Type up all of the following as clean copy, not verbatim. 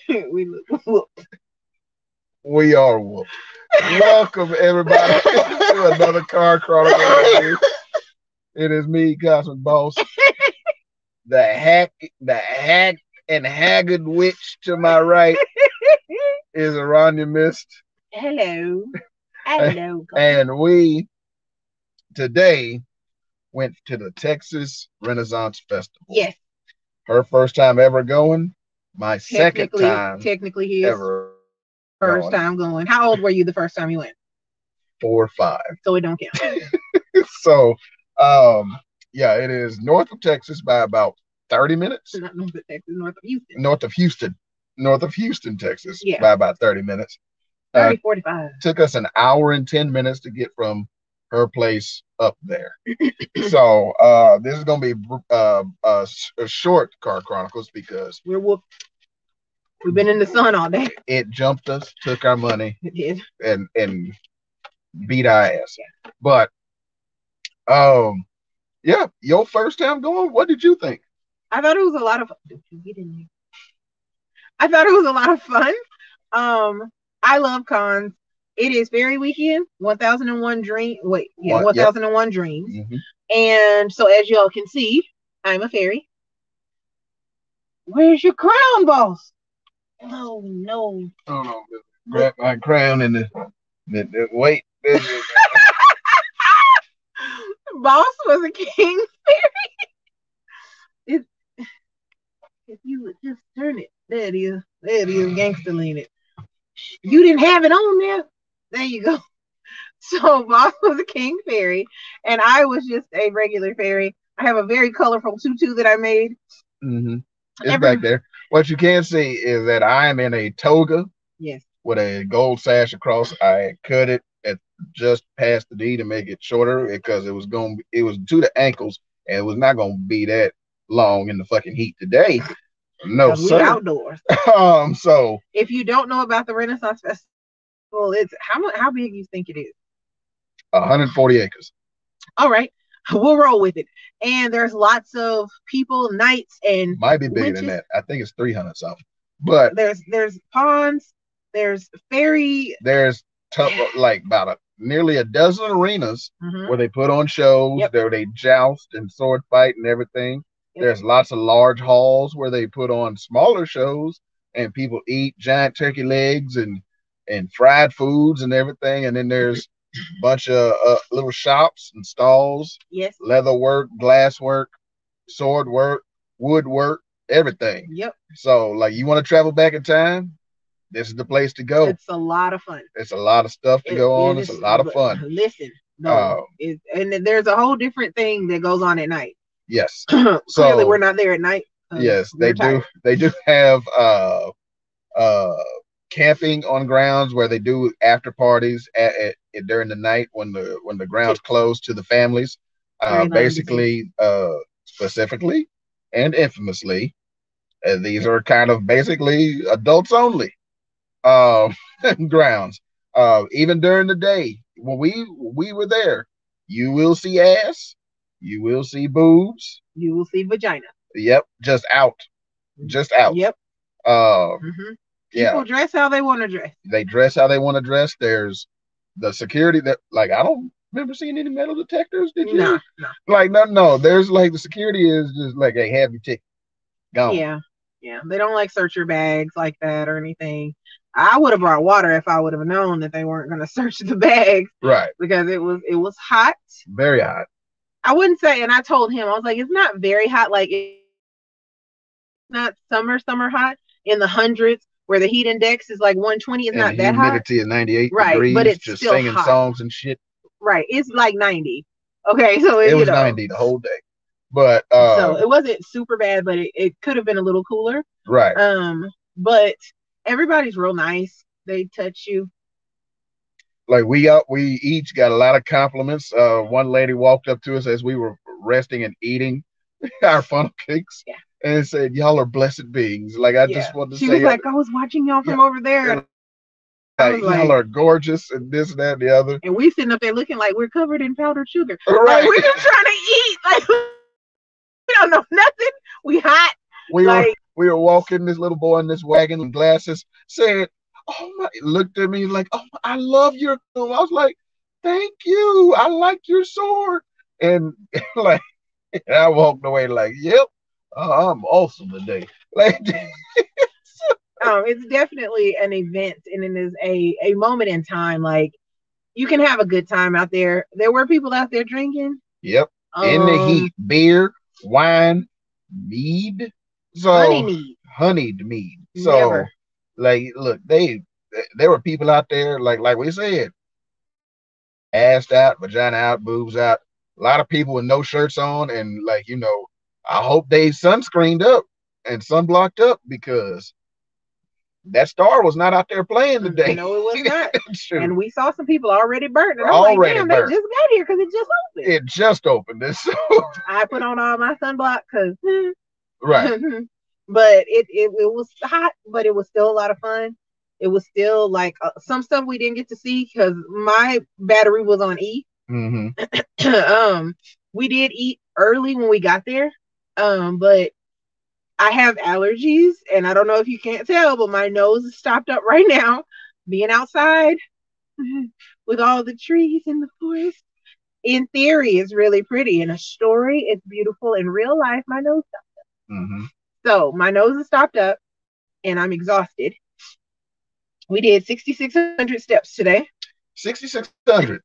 We look whooped. We are whooped. Welcome everybody to another Car Chronicles review. It is me, Cosmic Boss, the hack and haggard witch to my right is Aranya Mist. Hello. Hello. And we today went to the Texas Renaissance Festival. Yes. Her first time ever going. My second time technically his ever first time going. How old were you the first time you went? 4 or 5. So it don't count. So, yeah, it is north of Texas by about 30 minutes. Not north of Texas, north of Houston. North of Houston, Texas, yeah. by about 30 minutes. 45. Took us an hour and 10 minutes to get from her place up there. So this is going to be a short Car Chronicles because we're whooped. We've been in the sun all day. It jumped us, took our money, it did, and beat our ass. Yeah. But yeah, your first time going, what did you think? I thought it was a lot of I thought it was a lot of fun. I love cons. It is Fairy Weekend, 1001 Dream. Wait, yeah, 1001 Dreams. Mm-hmm. And so, as y'all can see, I'm a fairy. Where's your crown, boss? Oh no! Oh no! Grab my crown and the wait. Boss was a king fairy. If you would just turn it, there it is, gangster lean it. You didn't have it on there. There you go. So Boss was a king fairy, and I was just a regular fairy. I have a very colorful tutu that I made. Mm-hmm. It's back there. What you can see is that I am in a toga. Yes. With a gold sash across. I cut it at just past the D to make it shorter because it was to the ankles and it was not gonna be that long in the fucking heat today. No, sir. We're outdoors. So if you don't know about the Renaissance Festival, it's how big you think it is? 140 acres. All right. We'll roll with it. And there's lots of people, knights, and might be bigger than that. I think it's 300 something. But there's ponds, there's fairy. There's like about nearly a dozen arenas where they put on shows, where they joust and sword fight and everything. Yep. There's lots of large halls where they put on smaller shows and people eat giant turkey legs and fried foods and everything. And then there's a bunch of little shops and stalls. Yes. Leather work, glass work, sword work, woodwork, everything. Yep. So like you want to travel back in time, this is the place to go. It's a lot of fun. It's a lot of stuff to go on. It's a lot of fun. Listen, no, and there's a whole different thing that goes on at night. Yes. Clearly, we're not there at night. Yes, they do. They do have camping on grounds where they do after parties during the night when the grounds close to the families. Basically, specifically and infamously, these are kind of basically adults only grounds. Even during the day when we were there, you will see ass, you will see boobs, you will see vagina. Yep, just out. Yep. People dress how they want to dress. They dress how they want to dress. There's the security that, like, I don't remember seeing any metal detectors. Did you? No. Like, no. There's like the security is just like a heavy ticket. Gone. Yeah. They don't like search your bags like that or anything. I would have brought water if I would have known that they weren't going to search the bags. Right. Because it was hot. Very hot. I wouldn't say, and I told him, I was like, it's not very hot. Like, it's not summer hot in the hundreds where the heat index is like 120. It's and not that hot. Humidity is 98 right, degrees. But it's just still singing hot. Songs and shit. Right. It's like 90. Okay. So it was 90 the whole day. But so it wasn't super bad, but it could have been a little cooler. Right. But everybody's real nice. They touch you. Like we each got a lot of compliments. One lady walked up to us as we were resting and eating our funnel cakes, and said, "Y'all are blessed beings." Like I just wanted to say, she was like, "I was watching y'all from over there." Y'all are gorgeous, and this, that, and the other. And we sitting up there looking like we're covered in powdered sugar. Right. Like, we're just trying to eat. Like we don't know nothing. We hot. We we were walking, this little boy in this wagon and glasses said, "Oh my," looked at me like, "Oh, I love your comb." I was like, "Thank you. I like your sword." And like, I walked away like, "Yep, I'm awesome today." Like, it's definitely an event, and it is a moment in time. Like, you can have a good time out there. There were people out there drinking. Yep. In the heat, beer, wine, mead. So honeyed mead. So never. Like, look, there were people out there, like we said, assed out, vagina out, boobs out. A lot of people with no shirts on, and like, I hope they sunscreened up and sunblocked up, because that star was not out there playing today. No, it was not. And we saw some people already burnt. And I'm already like, damn, burnt. They just got here because it just opened. It just opened. So I put on all my sunblock because right. But it was hot, but it was still a lot of fun. It was still like some stuff we didn't get to see because my battery was on E. Mm-hmm. We did eat early when we got there, but I have allergies, and I don't know if you can't tell, but my nose is stopped up right now. Being outside with all the trees in the forest, in theory, is really pretty. In a story, it's beautiful. In real life, my nose stopped up. Mm-hmm. So my nose is stopped up, and I'm exhausted. We did 6,600 steps today. 6,600.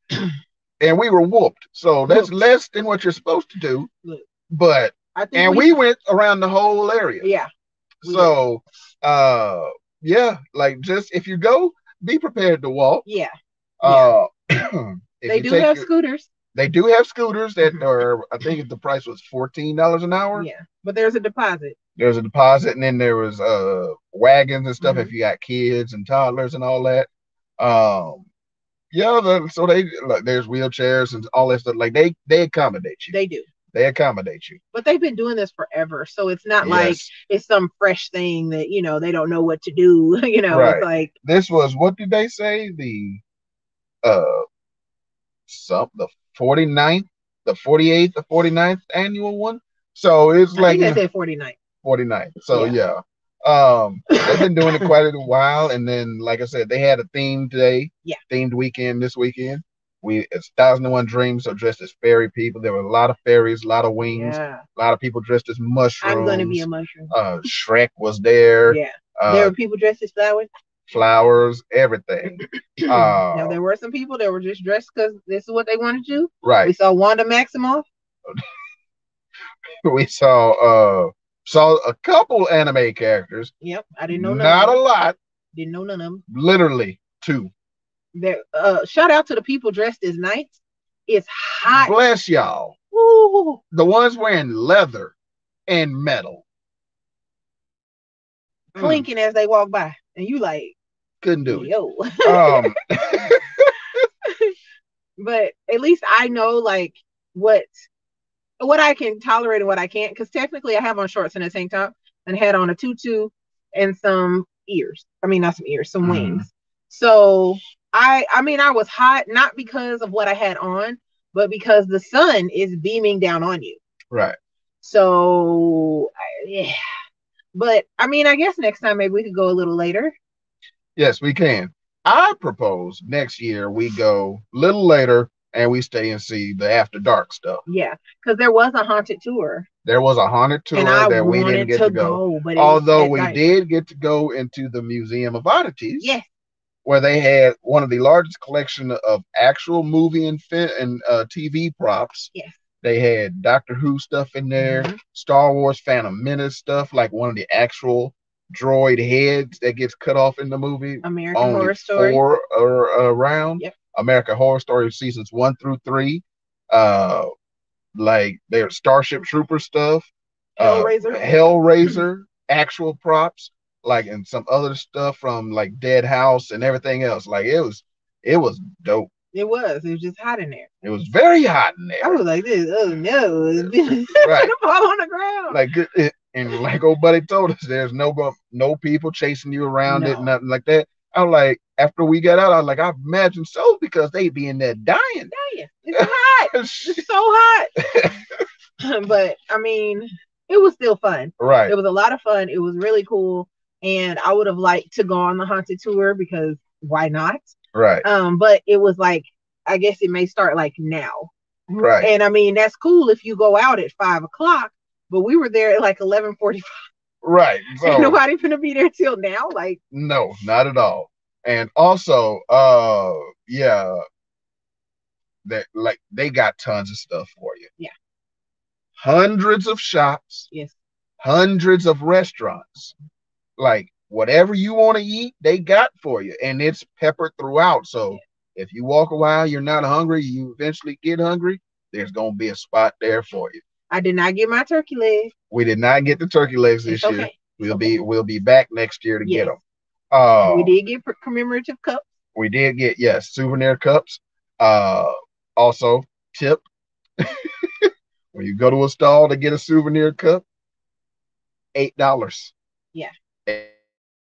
And we were whooped. So that's less than what you're supposed to do. But we went around the whole area. Yeah. So yeah, like, just if you go, be prepared to walk. Yeah. They do have scooters. They do have scooters that are, I think the price was $14 an hour. Yeah. But there's a deposit. There's a deposit, and then there was wagons and stuff if you got kids and toddlers and all that. Yeah, so there's wheelchairs and all that stuff. Like, they accommodate you. They do. They accommodate you. But they've been doing this forever, so it's not like it's some fresh thing that they don't know what to do. Right. It's like, this was, what did they say, the 49th, the 48th, the 49th annual one. So it's like, I think they said 49th. 49th. So yeah. They've been doing it quite a while, and then, like I said, they had a theme today. Yeah. Themed weekend this weekend. It's 1001 Dreams, so dressed as fairy people. There were a lot of fairies, a lot of wings, a lot of people dressed as mushrooms. I'm gonna be a mushroom. Shrek was there. Yeah. There were people dressed as flowers. Flowers, everything. Now there were some people that were just dressed because this is what they wanted to do. Right. We saw Wanda Maximoff. We saw a couple anime characters. Yep, I didn't know none. Not a lot. Didn't know none of them. Literally 2. There. Shout out to the people dressed as knights. It's hot. Bless y'all. Ooh. The ones wearing leather and metal, clinking as they walk by, and you like couldn't do it. But at least I know like what I can tolerate and what I can't, because technically I have on shorts and a tank top and had on a tutu and some ears. I mean, not some ears, some wings. So I mean, I was hot, not because of what I had on, but because the sun is beaming down on you. Right. So, yeah. But, I mean, I guess next time maybe we could go a little later. Yes, we can. I propose next year we go a little later and we stay and see the After Dark stuff. Yeah, because there was a haunted tour. There was a haunted tour that we didn't get to go. Although we did get to go into the Museum of Oddities. Yes. Where they had one of the largest collection of actual movie and TV props. Yes. They had Doctor Who stuff in there, Star Wars Phantom Menace stuff, like one of the actual droid heads that gets cut off in the movie. American Horror Story. 4 are around. Yep. American Horror Story seasons 1 through 3. Like their Starship Trooper stuff. Hellraiser actual props. Like, and some other stuff from like Dead House and everything else. Like, it was dope. It was just hot in there. It was very hot in there. I was like this. Oh no, it's gonna fall on the ground. Like, and like old buddy told us, there's no people chasing you around it, nothing like that. I was like, after we got out, I was like, I imagine so, because they'd be in there dying. It's hot. It's so hot. But I mean, it was still fun. Right. It was a lot of fun. It was really cool. And I would have liked to go on the haunted tour because why not? Right. But it was like, I guess it may start like now. Right. And I mean, that's cool if you go out at 5 o'clock, but we were there at like 11:45. Right. So ain't nobody gonna be there till now. Like, no, not at all. And also, yeah, they got tons of stuff for you. Yeah. Hundreds of shops. Yes. Hundreds of restaurants. Like whatever you want to eat, they got for you, and it's peppered throughout. So if you walk a while, you're not hungry, you eventually get hungry, there's gonna be a spot there for you. I did not get my turkey legs. We did not get the turkey legs this year. We'll be back next year to get them. We did get commemorative cups. We did get souvenir cups. Also tip when you go to a stall to get a souvenir cup, $8. Yeah.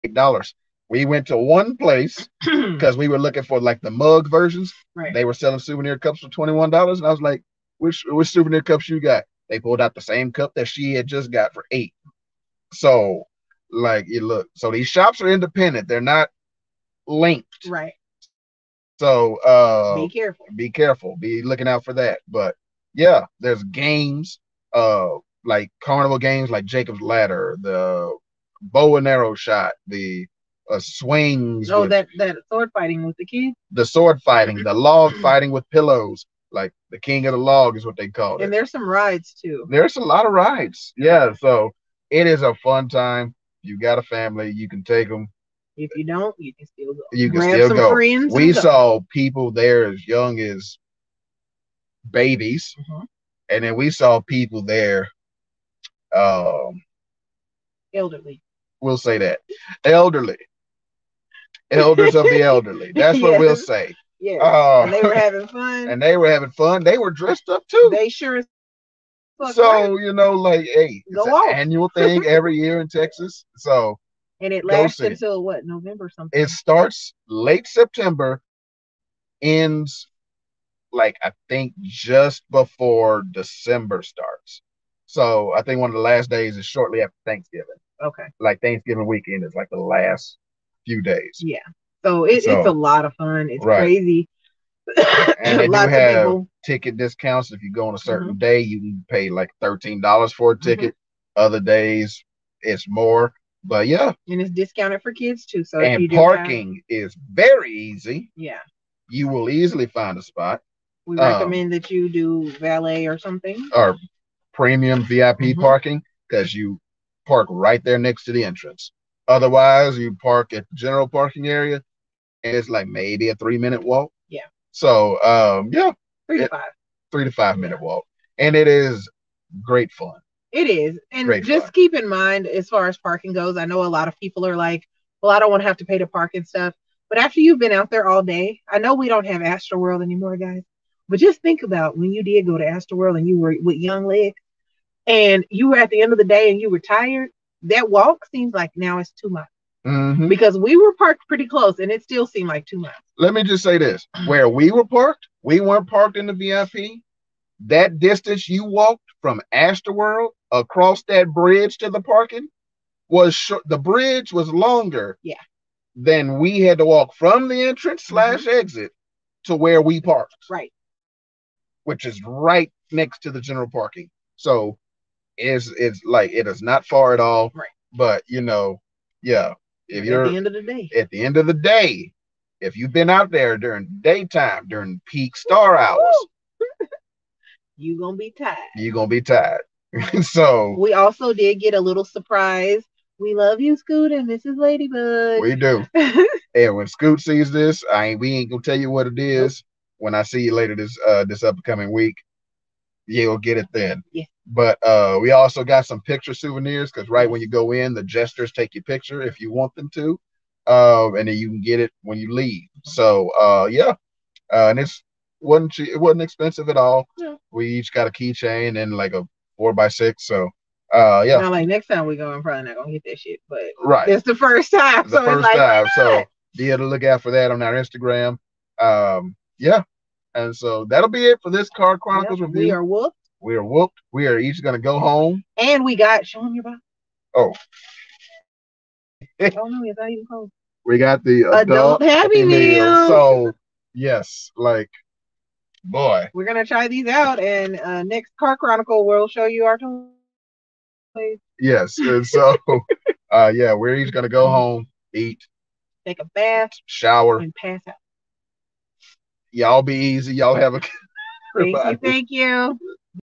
$8. We went to one place because we were looking for like the mug versions. Right. They were selling souvenir cups for $21, and I was like, "Which souvenir cups you got?" They pulled out the same cup that she had just got for $8. So, like, you look. So these shops are independent; they're not linked. Right. So, be careful. Be careful. Be looking out for that. But yeah, there's games, like carnival games, like Jacob's Ladder, the bow and arrow shot, the swings. Oh, that sword fighting with the kids. The sword fighting, the log fighting with pillows, like the king of the log is what they call it. And there's some rides too. There's a lot of rides. Yeah, so it is a fun time. You got a family, you can take them. If you don't, you can still go. You can still some go. Friends we saw people there as young as babies, and then we saw people there, elderly. We'll say that. Elderly. Elders of the elderly. That's what we'll say. Yeah. And they were having fun. And they were having fun. They were dressed up too. They sure. So, you know, like, hey, it's an annual thing every year in Texas. So. And it lasts until what, November something? It starts late September, ends like I think just before December starts. So I think one of the last days is shortly after Thanksgiving. Okay. Like Thanksgiving weekend is like the last few days. Yeah. So it's a lot of fun. It's crazy. And they do have ticket discounts. If you go on a certain day, you can pay like $13 for a ticket. Other days, it's more. But yeah. And it's discounted for kids too. So and parking is very easy. Yeah. You will easily find a spot. We recommend that you do valet or something. Or premium VIP parking, because you park right there next to the entrance. Otherwise, you park at the general parking area, and it's like maybe a 3-minute walk. Yeah. So, yeah. 3 to 5. 3 to 5 minute walk. And it is great fun. It is. And just keep in mind, as far as parking goes, I know a lot of people are like, well, I don't want to have to pay to park and stuff. But after you've been out there all day, I know we don't have Astroworld anymore, guys. But just think about when you did go to Astroworld and you were with young legs and you were at the end of the day and you were tired. That walk seems like now it's 2 miles. Because we were parked pretty close and it still seemed like 2 miles. Let me just say this. Where we were parked, we weren't parked in the VIP. That distance you walked from Astroworld across that bridge to the parking was short. The bridge was longer than we had to walk from the entrance / exit to where we parked. Right. Which is right next to the general parking. So it's like it is not far at all. Right. But you know, yeah. If you're at the end of the day, if you've been out there during daytime, during peak star hours, you're gonna be tired. You're gonna be tired. So we also did get a little surprise. We love you, Scoot and Mrs. Ladybug. We do. And when Scoot sees this, we ain't gonna tell you what it is. When I see you later this upcoming week, you'll get it then. Yeah. But we also got some picture souvenirs, because right when you go in, the jesters take your picture if you want them to, and then you can get it when you leave. So yeah, and it wasn't expensive at all. Yeah. We each got a keychain and like a 4x6. So yeah. Now, like next time we go, I'm probably not gonna get that shit, but it's the first time. The first time. So be able to look out for that on our Instagram. Yeah. And so that'll be it for this Card Chronicles review. We are whooped. We are whooped. We are each going to go home. And we got, show them your box. Oh. Oh, no, it's not even closed. We got the adult Happy Meal. So, yes, like, boy. We're going to try these out, and next Car Chronicle, we'll show you our toys. Yes, and so, yeah, we're each going to go home, eat, take a bath, shower, and pass out. Y'all be easy. Y'all have a Thank you.